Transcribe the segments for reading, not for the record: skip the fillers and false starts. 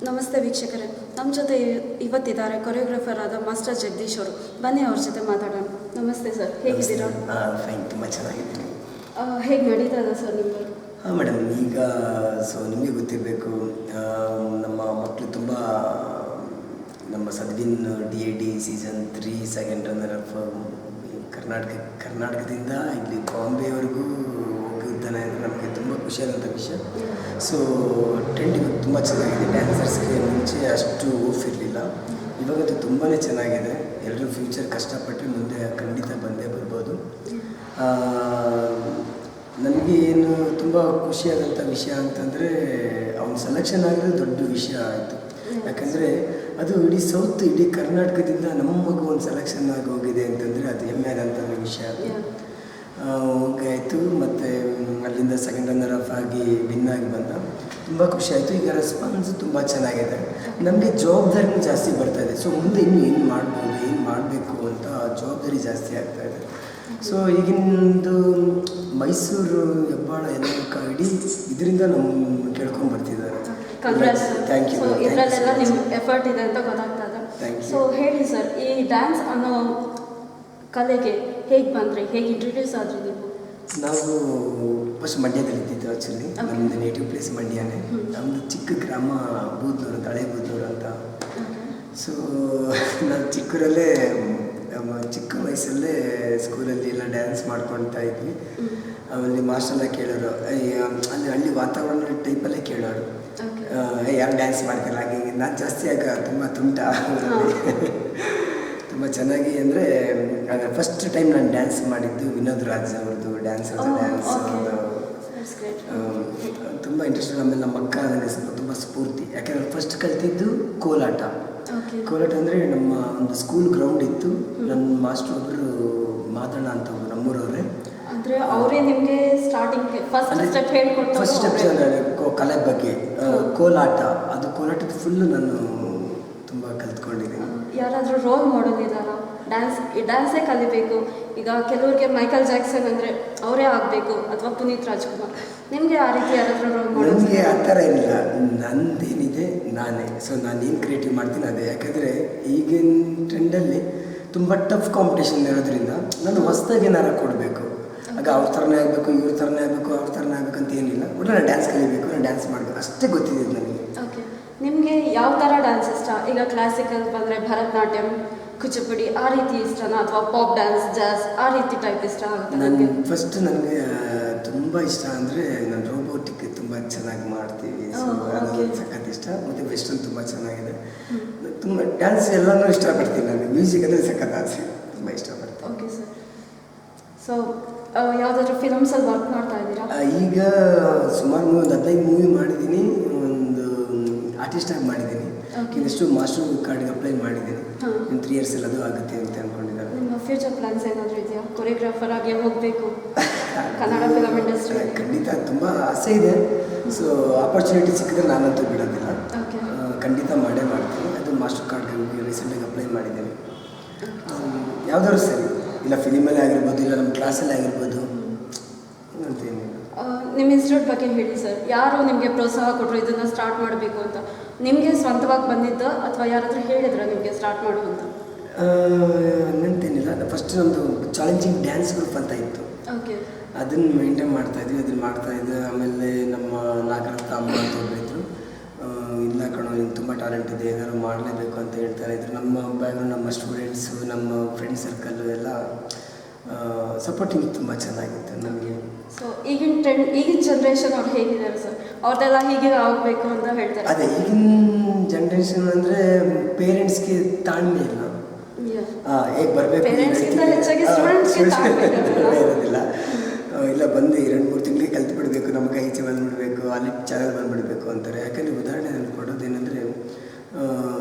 ನಮಸ್ತೆ ವೀಕ್ಷಕರೇ, ನಮ್ಮ ಜೊತೆ ಇವತ್ತಿದ್ದಾರೆ ಕೊರಿಯೋಗ್ರಾಫರ್ ಆದ ಮಾಸ್ಟರ್ ಜಗದೀಶ್ ಅವರು. ಬನ್ನಿ ಅವ್ರ ಜೊತೆ ಮಾತಾಡೋಣ. ನಮಸ್ತೆ ಸರ್, ಹೇಗಿದ್ದೀರಾ? ಫೈನ್, ತುಂಬ ಚೆನ್ನಾಗಿದ್ದೀನಿ. ಹೇಗೆ ನಡೀತಾ ಇದೆ ಸರ್ ನಿಮ್ಮದು? ಹಾಂ ಮೇಡಮ್, ಈಗ ನಿಮಗೆ ಗೊತ್ತಿರಬೇಕು, ನಮ್ಮ ಮಕ್ಕಳು ತುಂಬ ನಮ್ಮ ಸದ್ವಿನ್ DAD season 3 second runner of ಕರ್ನಾಟಕದಿಂದ ಇಲ್ಲಿ ಬಾಂಬೆವರೆಗೂ ಹೋಗಿದ್ದಾನೆ ಅಂದರೆ ನಮಗೆ ತುಂಬ ಖುಷಿಯಾದಂಥ ವಿಷಯ. ಸೊ ಟ್ರೆಂಡ್ ಇವಾಗ ತುಂಬ ಚೆನ್ನಾಗಿದೆ. ಡ್ಯಾನ್ಸರ್ಸ್ಗೆ ಮುಂಚೆ ಅಷ್ಟು ಓಫ್ ಇರಲಿಲ್ಲ, ಇವಾಗಂತೂ ತುಂಬಾ ಚೆನ್ನಾಗಿದೆ. ಎಲ್ಲರೂ ಫ್ಯೂಚರ್ ಕಷ್ಟಪಟ್ಟರೆ ಮುಂದೆ ಖಂಡಿತ ಬಂದೇ ಬರ್ಬೋದು. ನನಗೆ ಏನು ತುಂಬ ಖುಷಿಯಾದಂಥ ವಿಷಯ ಅಂತಂದರೆ ಅವ್ನು ಸೆಲೆಕ್ಷನ್ ಆಗಿರೋದು ದೊಡ್ಡ ವಿಷಯ ಆಯಿತು. ಯಾಕಂದರೆ ಅದು ಇಡೀ ಕರ್ನಾಟಕದಿಂದ ನಮ್ಮ ಮಗು ಒಂದು ಸೆಲೆಕ್ಷನ್ ಆಗಿ ಹೋಗಿದೆ ಅಂತಂದರೆ ಅದು ಹೆಮ್ಮೆ ಆದಂಥ ವಿಷಯ ಆಯಿತು. ಮತ್ತು ಅಲ್ಲಿಂದ ಸೆಕೆಂಡ್ ರನ್ನರ್ ಆಫ್ ಆಗಿ ವಿನ್ ಆಗಿ ಬಂದ, ತುಂಬ ಖುಷಿ ಆಯಿತು. ಈಗ ರೆಸ್ಪಾನ್ಸ್ ತುಂಬ ಚೆನ್ನಾಗಿದೆ. ನಮಗೆ ಜವಾಬ್ದಾರಿನೂ ಜಾಸ್ತಿ ಬರ್ತಾಯಿದೆ. ಸೊ ಮುಂದೆ ಇನ್ನೂ ಏನು ಮಾಡ್ಬೋದು, ಏನು ಮಾಡಬೇಕು ಅಂತ ಜವಾಬ್ದಾರಿ ಜಾಸ್ತಿ ಆಗ್ತಾಯಿದೆ. ಸೊ ಈಗಿಂದು ಮೈಸೂರು ಹೆಬ್ಬಾಳ ಎಲ್ಲ ಇಡೀ ಇದರಿಂದ ನಾವು ಕೇಳ್ಕೊಂಡ್ಬರ್ತಿದ್ದಾರೆ. Thank you. ಇದರಲ್ಲೆಲ್ಲ ನಿಮ್ಮ ಎಫರ್ಟ್ ಇದೆ ಅಂತ ಗೊತ್ತಾಗ್ತದೆ. ಸೊ ಹೇಳಿ ಸರ್, ಈ ಡ್ಯಾನ್ಸ್ ಅನ್ನೋ ಕಲೆಗೆ ಹೇಗೆ ಬಂದ್ರಿ, ಹೇಗೆ ಇಂಟ್ರೊಡ್ಯೂಸ್ ಆದ್ರಿ ನೀವು? ನಾವು ಫಸ್ಟ್ ಮಂಡ್ಯದಲ್ಲಿ ಇದ್ದಿದ್ದು. ಆ್ಯಕ್ಚುಲಿ ನಮ್ಮದು ನೇಟಿವ್ ಪ್ಲೇಸ್ ಮಂಡ್ಯನೇ. ನಮ್ಮದು ಚಿಕ್ಕ ಗ್ರಾಮ ಬೂದ್ನೂರು, ಹಳೆ ಬೂದ್ನೂರು ಅಂತ. ಸೊ ನಾವು ಚಿಕ್ಕ ವಯಸ್ಸಲ್ಲೇ ಸ್ಕೂಲಲ್ಲಿ ಎಲ್ಲ ಡ್ಯಾನ್ಸ್ ಮಾಡ್ಕೊಳ್ತಾ ಇದ್ವಿ. ಆಮೇಲೆ ಮಾಸ್ಟರೆಲ್ಲ ಕೇಳೋರು, ಅಲ್ಲಿ ಹಳ್ಳಿ ವಾತಾವರಣ ಟೈಪಲ್ಲೇ ಕೇಳೋರು, ಯಾರು ಡ್ಯಾನ್ಸ್ ಮಾಡ್ತಿಲ್ಲ ಹಾಗೆ. ನಾನು ಜಾಸ್ತಿ ಆಗ ತುಂಬ ತುಂಟ, ತುಂಬ ಚೆನ್ನಾಗಿ. ಅಂದರೆ ಫಸ್ಟ್ ಟೈಮ್ ನಾನು ಡ್ಯಾನ್ಸ್ ಮಾಡಿದ್ದು ವಿನೋದ್ ರಾಜ್ ಅವ್ರದ್ದು ಡ್ಯಾನ್ಸ್. ತುಂಬ ಇಂಟ್ರೆಸ್ಟ್. ಆಮೇಲೆ ನಮ್ಮ ಅಕ್ಕ ನನಗೆ ತುಂಬ ಸ್ಫೂರ್ತಿ. ಯಾಕೆಂದರೆ ಫಸ್ಟ್ ಕಲ್ತಿದ್ದು ಕೋಲಾಟ. ಕೋಲಾಟ ಅಂದರೆ ನಮ್ಮ ಒಂದು ಸ್ಕೂಲ್ ಗ್ರೌಂಡ್ ಇತ್ತು. ನನ್ನ ಮಾಸ್ಟರ್ ಒಬ್ಬರು ಮಾದಣ್ಣ ಅಂತ ಒಬ್ಬರು ನಮ್ಮೂರವರೇ. ಅಂದರೆ ಅವರೇ ನಿಮಗೆ ಸ್ಟಾರ್ಟಿಂಗ್ ಫಸ್ಟ್ ಸ್ಟೆಪ್ ಹೇಳ್ಕೊಟ್ಟು ಫಸ್ಟ್ ಸ್ಟೆಪ್ ಕಲೆ ಬಗ್ಗೆ ಕೋಲಾಟ. ಅದು ಕೋಲಾಟದ ಫುಲ್ಲು ನಾನು ತುಂಬ ಕಲ್ತ್ಕೊಂಡಿದ್ದೀನಿ. ಯಾರಾದರೂ ರೋಲ್ ಮಾಡಲ್ ಇದ್ದಾರಾ? ಡ್ಯಾನ್ಸೇ ಕಲಿಬೇಕು. ಈಗ ಕೆಲವ್ರಿಗೆ ಮೈಕಲ್ ಜಾಕ್ಸನ್ ಅಂದರೆ ಅವರೇ ಆಗಬೇಕು, ಅಥವಾ ಪುನೀತ್ ರಾಜ್ಕುಮಾರ್. ನಿಮಗೆ ಆ ರೀತಿ ಯಾರಾದರೂ ರೋಲ್ ಮಾಡಲ್? ನನಗೆ ಆ ಥರ ಇಲ್ಲ, ನಂದೇನಿದೆ ನಾನೇ. ಸೊ ನಾನೇನು ಕ್ರಿಯೇಟಿವ್ ಮಾಡ್ತೀನಿ ಅದೇ. ಯಾಕಂದರೆ ಈಗಿನ ಟ್ರೆಂಡಲ್ಲಿ ತುಂಬ ಟಫ್ ಕಾಂಪಿಟೇಷನ್ ಇರೋದ್ರಿಂದ ನಾನು ಹೊಸದಾಗಿ ಏನಾರು ಕೊಡಬೇಕು. ಆಗ ಅವ್ರ ಥರನೇ ಆಗಬೇಕು, ಇವ್ರ ಥರನೇ ಆಗಬೇಕು, ಅವ್ರ ಥರನೇ ಆಗಬೇಕು ಅಂತ ಏನಿಲ್ಲ. ಒಟ್ಟು ನಾನು ಡ್ಯಾನ್ಸ್ ಕಲಿಬೇಕು, ನಾನು ಡ್ಯಾನ್ಸ್ ಮಾಡಬೇಕು ಅಷ್ಟೇ ಗೊತ್ತಿದೆ ನನಗೆ. ಓಕೆ, ನಿಮಗೆ ಯಾವ ಥರ ಡ್ಯಾನ್ಸ್ ಇಷ್ಟ? ಈಗ ಕ್ಲಾಸಿಕಲ್ ಬಂದರೆ ಭರತನಾಟ್ಯಂ, ಕುಚಿಪುಡಿ ಆ ರೀತಿ ಇಷ್ಟನಾ, ಅಥವಾ ಪಾಪ್ ಡ್ಯಾನ್ಸ್, ಜಾಸ್ ಆ ರೀತಿ ಟೈಪ್ ಇಷ್ಟ ಆಗುತ್ತೆ? ನನಗೆ ಫಸ್ಟ್ ನನಗೆ ತುಂಬ ಇಷ್ಟ ಅಂದರೆ ನಾನು ರೋಬೋಟಿಕ್ ತುಂಬ ಚೆನ್ನಾಗಿ ಮಾಡ್ತೀವಿ. ಸೊ ಅದು ಸಖತ್ ಇಷ್ಟ. ಮತ್ತು ವೆಸ್ಟರ್ನ್ ತುಂಬ ಚೆನ್ನಾಗಿದೆ. ತುಂಬ ಡ್ಯಾನ್ಸ್ ಎಲ್ಲನೂ ಇಷ್ಟಪಡ್ತೀನಿ. ನಾನು ಮ್ಯೂಸಿಕ್ ಅಂದರೆ ಸಖತ್ ಆಸೆ, ತುಂಬ ಇಷ್ಟಪಡ್ತೀನಿ. Okay sir. ಸೊ ಯಾವುದಾದ್ರೂ ಫಿಲಮ್ಸಲ್ಲಿ ವರ್ಕ್ ಮಾಡ್ತಾ ಇದ್ದೀರಾ? ಈಗ ಸುಮಾರು ಒಂದು 15 ಮೂವಿ ಮಾಡಿದ್ದೀನಿ. ಒಂದು ಆರ್ಟಿಸ್ಟ್ ಆಗಿ ಮಾಡಿದ್ದೀನಿ. ಇನ್ನೆಷ್ಟು ಮಾಸ್ಟರ್ ಕಾರ್ಡ್ಗೆ ಅಪ್ಲೈ ಮಾಡಿದ್ದೀನಿ. ಇನ್ನು 3 years ಅದು ಆಗುತ್ತೆ ಅಂತ ಅಂದ್ಕೊಂಡಿದ್ದಾರೆ. ನಿಮ್ಮ ಫ್ಯೂಚರ್ ಪ್ಲಾನ್ಸ್ ಏನಾದರೂ ಇದೆಯಾ? ಕೊರಿಯೋಗ್ರಾಫರ್ ಆಗಿ ಹೋಗಬೇಕು ಕನ್ನಡ ಫಿಲಮ್ ಇಂಡಸ್ಟ್ರಿ? ಖಂಡಿತ ತುಂಬ ಆಸೆ ಇದೆ. ಸೊ ಆಪರ್ಚುನಿಟಿ ಸಿಕ್ಕಿದ್ರೆ ನಾನಂತೂ ಬಿಡೋದಿಲ್ಲ, ಖಂಡಿತ ಮಾಡೇ ಮಾಡ್ತೀನಿ. ಅದು ಮಾಸ್ಟರ್ ಕಾರ್ಡ್ಗೆ ರೀಸೆಂಟಾಗಿ ಅಪ್ಲೈ ಮಾಡಿದ್ದೀನಿ. ಯಾವುದಾದ್ರು ಸರಿ, ಇಲ್ಲ ಫಿಲಿಮಲ್ಲೇ ಆಗಿರ್ಬೋದು, ಇಲ್ಲ ನಮ್ಮ ಕ್ಲಾಸಲ್ಲೇ ಆಗಿರ್ಬೋದು ಅಂತೇನಿಲ್ಲ. ನಿಮ್ಮ ಇನ್ಸ್ಟಿಟ್ಯೂಟ್ ಬಗ್ಗೆ ಹೇಳಿ ಸರ್. ಯಾರು ನಿಮಗೆ ಪ್ರೋತ್ಸಾಹ ಕೊಟ್ಟರು ಇದನ್ನು ಸ್ಟಾರ್ಟ್ ಮಾಡಬೇಕು ಅಂತ? ನಿಮಗೆ ಸ್ವಂತವಾಗಿ ಬಂದಿದ್ದ, ಅಥವಾ ಯಾರಾದರೂ ಹೇಳಿದ್ರ ನಿಮಗೆ ಸ್ಟಾರ್ಟ್ ಮಾಡು ಅಂತ? ನಂತೇನಿಲ್ಲ. ಫಸ್ಟ್ ನಮ್ಮದು ಚಾಲೆಂಜಿಂಗ್ ಡ್ಯಾನ್ಸ್ ಗ್ರೂಪ್ ಅಂತ ಇತ್ತು. ಓಕೆ, ಅದನ್ನು ಮೇಂಟೈನ್ ಮಾಡ್ತಾಯಿದ್ವಿ, ಅದನ್ನು ಮಾಡ್ತಾಯಿದ್ದೆ. ಆಮೇಲೆ ನಮ್ಮ ನಾಗರತ್ನ ಅಮ್ಮ ಅಂತ ಒಬ್ಬರಿದ್ದರು. ಇಲ್ಲ ಕಣೋ, ನೀನು ತುಂಬ ಟ್ಯಾಲೆಂಟ್ ಇದೆ, ಏನಾದ್ರು ಮಾಡಲೇಬೇಕು ಅಂತ ಹೇಳ್ತಾರೆ ಇದ್ರು. ನಮ್ಮ ಬ್ಯಾಗ್ರೌಂಡ್, ನಮ್ಮ ಸ್ಟೂಡೆಂಟ್ಸು, ನಮ್ಮ ಫ್ರೆಂಡ್ ಸರ್ಕಲ್ಲು ಎಲ್ಲ ಸಪೋರ್ಟಿಂಗ್ ತುಂಬ ಚೆನ್ನಾಗಿತ್ತು ನಮಗೆ. ಸೊ ಈಗಿನ ಜನ್ರೇಷನ್ ಅವ್ರು ಹೇಗಿದ್ದಾರೆ ಸರ್? ಅವ್ರದ್ದೆಲ್ಲ ಹೀಗೆ ಆಗಬೇಕು ಅಂತ ಹೇಳ್ತಾರೆ. ಅದೇ ಈಗಿನ ಜನ್ರೇಷನ್ ಅಂದರೆ ಪೇರೆಂಟ್ಸ್ಗೆ ತಾಳ್ಮೆ ಇಲ್ಲ. ಹೇಗೆ ಬರಬೇಕು ಇರೋದಿಲ್ಲ. ಇಲ್ಲ ಬಂದು 2-3 ತಿಂಗಳಿಗೆ ಕಲ್ತು ಬಿಡಬೇಕು, ನಮ್ಮ ಕೈ ಈಚೆ ಬಂದುಬಿಡಬೇಕು, ಅಲ್ಲಿ ಚಾನಲ್ ಬಂದುಬಿಡಬೇಕು ಅಂತಾರೆ. ಯಾಕಂದರೆ ಉದಾಹರಣೆ ನಾನು ಕೊಡೋದೇನೆಂದರೆ,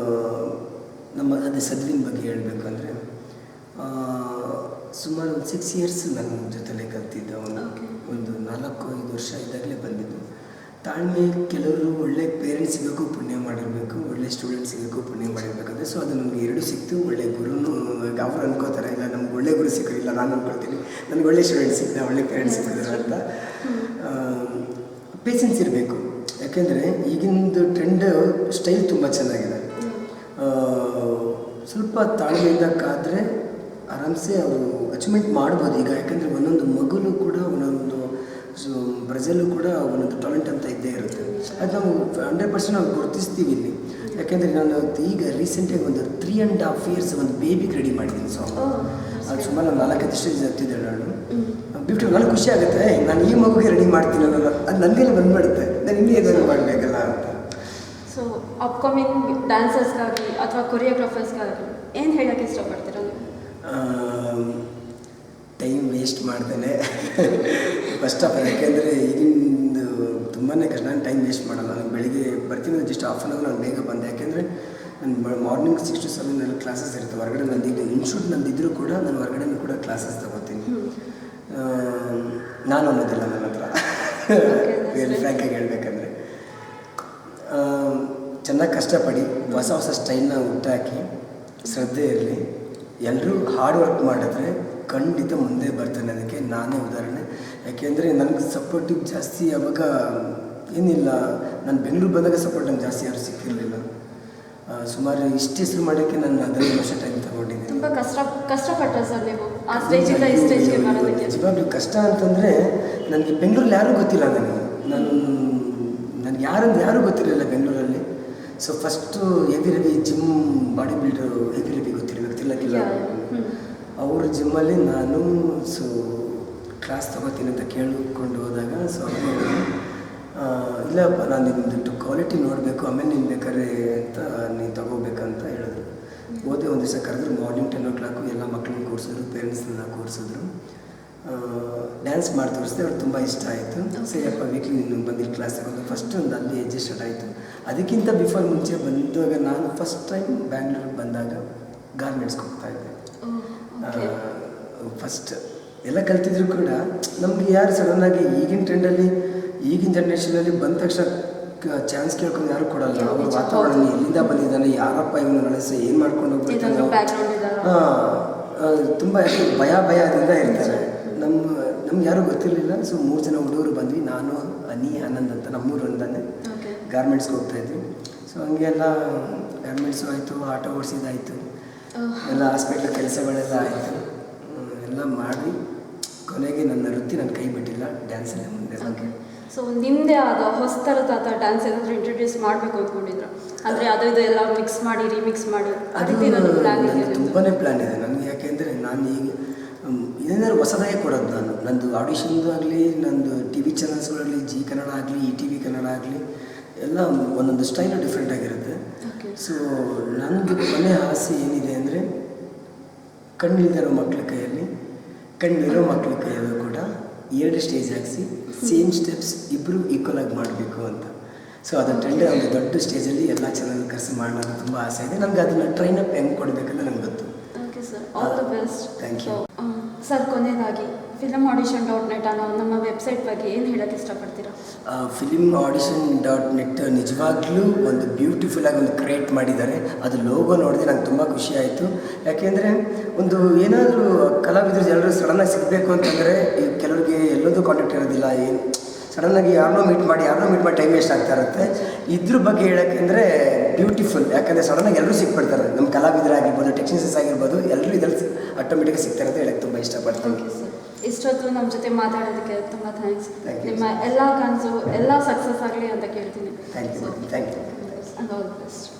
ನಮ್ಮ ಅದೇ ಸದ್ವಿನ್ ಬಗ್ಗೆ ಹೇಳಬೇಕು ಅಂದರೆ, ಸುಮಾರು ಒಂದು 6 years ನನ್ನ ಜೊತೆಲೇ ಕಲ್ತಿದ್ದ. ಒಂದು 4-5 ವರ್ಷ ಇದ್ದಾಗಲೇ ಬಂದಿದ್ದು. ತಾಳ್ಮೆ. ಕೆಲವರು ಒಳ್ಳೆ ಪೇರೆಂಟ್ಸ್ ಸಿಗೋಕ್ಕೂ ಪುಣ್ಯ ಮಾಡಿರಬೇಕು, ಒಳ್ಳೆ ಸ್ಟೂಡೆಂಟ್ಸ್ ಸಿಗೋಕ್ಕೂ ಪುಣ್ಯ ಮಾಡಿರಬೇಕಂದ್ರೆ. ಸೊ ಅದು ನನಗೆ 2 ಸಿಕ್ತು. ಒಳ್ಳೆ ಗುರುನು ಅವ್ರು ಅನ್ಕೋತಾರೆ, ಇಲ್ಲ ನಮ್ಗೆ ಒಳ್ಳೆ ಗುರು ಸಿಕ್ಕಿಲ್ಲ, ನಾನು ಅಂದ್ಕೊಳ್ತೀನಿ ನನಗೆ ಒಳ್ಳೆ ಸ್ಟೂಡೆಂಟ್ಸ್ ಸಿಕ್ಕಿದೆ, ಒಳ್ಳೆ ಪೇರೆಂಟ್ಸ್ ಸಿಕ್ಕಿದ್ರು ಅಂತ. ಪೇಷನ್ಸ್ ಇರಬೇಕು. ಯಾಕೆಂದರೆ ಈಗಿಂದು ಟ್ರೆಂಡ್ ಸ್ಟೈಲ್ ತುಂಬ ಚೆನ್ನಾಗಿದೆ. ಸ್ವಲ್ಪ ತಾಳ್ಮೆಯಿಂದ ಕಾದರೆ ಆರಾಮ್ಸೆ ಅವರು ಅಚೀವ್ಮೆಂಟ್ ಮಾಡ್ಬೋದು ಈಗ. ಯಾಕೆಂದರೆ ಒಂದೊಂದು ಮಗುಲು ಕೂಡ ಒಂದೊಂದು ಬ್ರೆಜಲ್ಲೂ ಕೂಡ ಒಂದೊಂದು ಟ್ಯಾಲೆಂಟ್ ಅಂತ ಇದ್ದೇ ಇರುತ್ತೆ. ಅದು ನಾವು 100% ನಾವು ಗುರುತಿಸ್ತೀವಿ ಇಲ್ಲಿ. ಯಾಕೆಂದರೆ ನಾನು ಈಗ ರೀಸೆಂಟಾಗಿ ಒಂದು 3.5 years ಒಂದು ಬೇಬಿಗೆ ರೆಡಿ ಮಾಡಿದ್ದೀನಿ ಸಾಂಗ್. ಅದು ಸುಮಾರು ನಾನು 4-5 ಸ್ಟೇಜ್ ಹತ್ತಿದ್ದೆ ನಾನು. ಬ್ಯೂಟಿಫುಲ್. ನನಗೆ ಖುಷಿ ಆಗುತ್ತೆ, ನಾನು ಈ ಮಗುಗೆ ರೆಡಿ ಮಾಡ್ತೀನಲ್ಲ, ಅದು ನನಗೆಲ್ಲ ಬಂದುಬಿಡುತ್ತೆ, ನಾನು ಇನ್ನೂ ಏನಾದ್ರು ಮಾಡಬೇಕಲ್ಲ ಅಂತ. ಸೊ ಅಪ್ಕಮಿಂಗ್ ಡ್ಯಾನ್ಸರ್ಸ್ಗಾಗಿ ಅಥವಾ ಕೊರಿಯೋಗ್ರಾಫರ್ಸ್ಗಾಗಿ ಏನು ಹೇಳೋಕ್ಕೆ ಇಷ್ಟಪಡ್ತೀರಾ ನೀವು? ಟೈಮ್ ವೇಸ್ಟ್ ಮಾಡ್ತೇನೆ ಫಸ್ಟ್ ಆಫ್ ಆಲ್. ಯಾಕೆಂದರೆ ಈಗಿಂದು ತುಂಬಾ ಕಷ್ಟ. ನಾನು ಟೈಮ್ ವೇಸ್ಟ್ ಮಾಡಲ್ಲ. ನಾನು ಬೆಳಿಗ್ಗೆ ಬರ್ತೀನಿ, ಜಸ್ಟ್ ಹಾಫ್ ಆನ್ ಅವರ್ ನಾನು ಬೇಗ ಬಂದೆ. ಯಾಕೆಂದರೆ ನಾನು ಮಾರ್ನಿಂಗ್ 6 to 7 ನನ್ನ ಕ್ಲಾಸಸ್ ಇರುತ್ತೆ ಹೊರಗಡೆ. ನಂದು ಇನ್ಸ್ಟಿಟ್ಯೂಟ್ ನಂದಿದ್ದರೂ ಕೂಡ ನಾನು ಹೊರಗಡೆ ಕೂಡ ಕ್ಲಾಸಸ್ ತೊಗೋತೀನಿ. ನಾನು ಅನ್ನೋದಿಲ್ಲ ನನ್ನ ಹತ್ರ ರಿಯಲಿ ಫ್ರ್ಯಾಂಕಾಗಿ ಹೇಳ್ಬೇಕಂದ್ರೆ. ಚೆನ್ನಾಗಿ ಕಷ್ಟಪಡಿ, ಹೊಸ ಹೊಸ ಸ್ಟೈಲ್ನ ಹುಟ್ಟಾಕಿ, ಶ್ರದ್ಧೆ ಇರಲಿ, ಎಲ್ಲರೂ ಹಾರ್ಡ್ ವರ್ಕ್ ಮಾಡಿದ್ರೆ ಖಂಡಿತ ಮುಂದೆ ಬರ್ತಾನೆ. ಅದಕ್ಕೆ ನಾನೇ ಉದಾಹರಣೆ. ಯಾಕೆಂದರೆ ನನಗೆ ಸಪೋರ್ಟಿವ್ ಜಾಸ್ತಿ ಅವಾಗ ಏನಿಲ್ಲ. ನಾನು ಬೆಂಗಳೂರು ಬಂದಾಗ ಸಪೋರ್ಟ್ ನಂಗೆ ಜಾಸ್ತಿ ಯಾರು ಸಿಕ್ಕಿರಲಿಲ್ಲ. ಸುಮಾರು ಇಷ್ಟು ಹೆಸರು ಮಾಡೋಕ್ಕೆ ನಾನು 15 ವರ್ಷ ಟೈಮ್ ತಗೊಂಡಿದ್ದೀನಿ. ತುಂಬ ಕಷ್ಟಪಟ್ಟರೆ ಸರ್ ನೀವು ಆ ಸ್ಟೇಜಿಂದ ಈ ಸ್ಟೇಜ್ಗೆ ಬರೋದಕ್ಕೆ? ನಿಜವಾಗ್ಲೂ ಕಷ್ಟ ಅಂತಂದರೆ ನನಗೆ ಬೆಂಗಳೂರಲ್ಲಿ ಯಾರೂ ಗೊತ್ತಿಲ್ಲ. ನನಗೆ ಯಾರೂ ಗೊತ್ತಿರಲಿಲ್ಲ ಬೆಂಗಳೂರಲ್ಲಿ. So first Ravi gym body builder Ravi ಗೊತ್ತಿರಲಿಲ್ಲ. ಅವ್ರ ಜಿಮ್ಮಲ್ಲಿ ನಾನು ಸೊ ಕ್ಲಾಸ್ ತೊಗೋತೀನಿ ಅಂತ ಕೇಳಿಕೊಂಡು ಹೋದಾಗ, ಸೊ ಇಲ್ಲಪ್ಪ ನಾನು ನಿಮ್ಮದು ಕ್ವಾಲಿಟಿ ನೋಡಬೇಕು, ಆಮೇಲೆ ನೀನು ಬೇಕಾದ್ರೆ ಅಂತ ನೀನು ತೊಗೋಬೇಕಂತ ಹೇಳಿದ್ರು. ಹೋದೆ. ಒಂದು ದಿವಸ ಕರೆದ್ರು. ಮಾರ್ನಿಂಗ್ 10 o'clock ಎಲ್ಲ ಮಕ್ಕಳನ್ನ ಕೂರಿಸಿದ್ರು, ಪೇರೆಂಟ್ಸ್ನ ಕೂರಿಸಿದ್ರು. ಡ್ಯಾನ್ಸ್ ಮಾಡಿ ತೋರಿಸಿದೆ. ಅವ್ರಿಗೆ ತುಂಬ ಇಷ್ಟ ಆಯಿತು. ಸರಿಯಪ್ಪ ವೀಕ್ಲಿ ನೀನು ಬಂದಿದ್ದು ಕ್ಲಾಸ್ ತಗೊಂಡು ಫಸ್ಟ್ ಒಂದು ಅಲ್ಲಿ ಹೆಜ್ಜೆ ಸ್ಟಾರ್ಟ್ ಆಯಿತು. ಅದಕ್ಕಿಂತ ಮುಂಚೆ ಬಂದಾಗ ನಾನು ಫಸ್ಟ್ ಟೈಮ್ ಬ್ಯಾಂಗ್ಳೂರಿಗೆ ಬಂದಾಗ ಗಾರ್ಮೆಂಟ್ಸ್ಗೆ ಹೋಗ್ತಾಯಿದ್ದೆ. ಫಸ್ಟ್ ಎಲ್ಲ ಕಲ್ತಿದ್ರು ಕೂಡ ನಮಗೆ ಯಾರು ಸಡನ್ನಾಗಿ ಈಗಿನ ಟ್ರೆಂಡಲ್ಲಿ ಈಗಿನ ಜನ್ರೇಷನಲ್ಲಿ ಬಂದ ತಕ್ಷಣ ಚಾನ್ಸ್ ಕೇಳ್ಕೊಂಡು ಯಾರು ಕೊಡಲ್ಲ. ಅವ್ರ ವಾತಾವರಣ ಎಲ್ಲಿಂದ ಬಂದಿದ್ದಾನೆ, ಯಾರಪ್ಪ ಇವನು ನಡೆಸಿ ಏನು ಮಾಡ್ಕೊಂಡು ಹೋಗ್ಬಿಡ್ತಾನೆ, ತುಂಬ ಯಾಕೆ ಭಯದಿಂದ ಇರ್ತಾರೆ. ನಮ್ಗೆ ಯಾರೂ ಗೊತ್ತಿರಲಿಲ್ಲ. ಸೊ 3 ಜನ ಹುಡುಗರು ಬಂದ್ವಿ. ನಾನು, ಅನಿ, ಆನಂದ್ ಅಂತ, ನಮ್ಮೂರು ಅಂತಾನೆ ಗಾರ್ಮೆಂಟ್ಸ್ಗೆ ಹೋಗ್ತಾಯಿದ್ವಿ. ಸೊ ಹಂಗೆಲ್ಲ ಗಾರ್ಮೆಂಟ್ಸು ಆಯಿತು, ಆಟೋ ಓಡಿಸಿದಾಯಿತು, ಎಲ್ಲ ಹಾಸ್ಪಿಟ್ಲ್ ಕೆಲಸಗಳೆಲ್ಲ ಆಯಿತು. ಎಲ್ಲ ಮಾಡಿ ಕೊನೆಗೆ ನನ್ನ ವೃತ್ತಿ ನನ್ನ ಕೈ ಬಿಟ್ಟಿಲ್ಲ, ಡ್ಯಾನ್ಸಲ್ಲೇ ಮುಂದೆ. ಸೊ ನಿಮ್ಮದೇ ಆದ ಹೊಸ ಥರದ ಡ್ಯಾನ್ಸ್ ಏನಾದರೂ ಇಂಟ್ರೊಡ್ಯೂಸ್ ಮಾಡಬೇಕು ಅಂದ್ಕೊಂಡಿದ್ರು? ಅಂದರೆ ಅದು ಇದು ಎಲ್ಲ ಮಿಕ್ಸ್ ಮಾಡಿ ರೀಮಿಕ್ಸ್ ಮಾಡಿ ಅದು ತುಂಬಾ ಪ್ಲ್ಯಾನ್ ಇದೆ ನನಗೆ. ಯಾಕೆಂದರೆ ನಾನು ಈಗ ಏನಾದ್ರು ಹೊಸದಾಗಿ ಕೊಡೋದು. ನಂದು ಆಡಿಷನ್ದು ಆಗಲಿ, ನಂದು TV ಚಾನಲ್ಸ್ಗಳಾಗಲಿ, ಜಿ ಕನ್ನಡ ಆಗಲಿ, ETV ಕನ್ನಡ ಆಗಲಿ, ಎಲ್ಲ ಒಂದೊಂದು ಸ್ಟೈಲು ಡಿಫ್ರೆಂಟ್ ಆಗಿರುತ್ತೆ. ಸೊ ನನಗೆ ಕೊನೆ ಆಸೆ ಏನಿದೆ ಅಂದರೆ ಕಣ್ಣಿಲ್ದಿರೋ ಮಕ್ಕಳ ಕೈಯಲ್ಲಿ, ಕಣ್ಣಿರೋ ಮಕ್ಕಳ ಕೈಯಲ್ಲೂ ಕೂಡ 2 ಸ್ಟೇಜ್ ಹಾಕಿಸಿ ಸೇಮ್ ಸ್ಟೆಪ್ಸ್ ಇಬ್ಬರು ಈಕ್ವಲ್ ಆಗಿ ಮಾಡಬೇಕು ಅಂತ. ಸೊ ಅದು ಟ್ರೆಂಡ್ ಒಂದು ದೊಡ್ಡ ಸ್ಟೇಜಲ್ಲಿ ಎಲ್ಲ ಚಾನಲ್ ಕರೆಸಿ ಮಾಡೋದು ತುಂಬ ಆಸೆ ಇದೆ ನನಗೆ. ಅದನ್ನು ಟ್ರೈನಪ್ ಹೆಂಗೆ ಕೊಡಬೇಕಂತ ನನಗೆ ಗೊತ್ತು. Okay sir, all the best. Thank you sir. ಕೊನೆಯದಾಗಿ filmaudition.net ಅನ್ನೋ ನಮ್ಮ ವೆಬ್ಸೈಟ್ ಬಗ್ಗೆ ಏನು ಹೇಳೋಕ್ಕೆ ಇಷ್ಟಪಡ್ತೀರಾ? filmaudition.net ನಿಜವಾಗ್ಲೂ ಒಂದು ಬ್ಯೂಟಿಫುಲ್ಲಾಗಿ ಒಂದು ಕ್ರಿಯೇಟ್ ಮಾಡಿದ್ದಾರೆ. ಅದು ಲೋಗೋ ನೋಡಿದೆ ನಂಗೆ ತುಂಬ ಖುಷಿ ಆಯಿತು. ಯಾಕೆಂದರೆ ಒಂದು ಏನಾದರೂ ಕಲಾವಿದರು ಎಲ್ಲರೂ ಸಡನ್ನಾಗಿ ಸಿಗಬೇಕು ಅಂತಂದರೆ ಕೆಲವರಿಗೆ ಎಲ್ಲೊಂದು ಕಾಂಟ್ಯಾಕ್ಟ್ ಇರೋದಿಲ್ಲ. ಏನು ಸಡನ್ನಾಗಿ ಯಾರನ್ನೋ ಮೀಟ್ ಮಾಡಿ ಟೈಮ್ ವೇಸ್ಟ್ ಆಗ್ತಾ ಇರುತ್ತೆ. ಇದ್ರ ಬಗ್ಗೆ ಹೇಳೋಕ್ಕೆಂದರೆ ಬ್ಯೂಟಿಫುಲ್. ಯಾಕಂದರೆ ಸಡನ್ನಾಗಿ ಎಲ್ಲರೂ ಸಿಕ್ಬಿಡ್ತಾರೆ. ನಮ್ಮ ಕಲಾವಿದರಾಗಿರ್ಬೋದು, ಟೆಕ್ನಿಷಿಯನ್ಸ್ ಆಗಿರ್ಬೋದು, ಎಲ್ಲರೂ ಇದರಲ್ಲಿ ಆಟೋಮೆಟಿಕಾಗಿ ಸಿಗ್ತಾರೆ ಅಂತ ಹೇಳೋಕ್ಕೆ ತುಂಬ ಇಷ್ಟಪಡ್ತೀನಿ. ಇಷ್ಟೊತ್ತು ನಮ್ಮ ಜೊತೆ ಮಾತಾಡೋದಕ್ಕೆ ತುಂಬ ಥ್ಯಾಂಕ್ಸ್. ನಿಮ್ಮ ಎಲ್ಲ ಕನಸು ಎಲ್ಲ ಸಕ್ಸಸ್ ಆಗಲಿ ಅಂತ ಕೇಳ್ತೀನಿ. Thank you. All the best.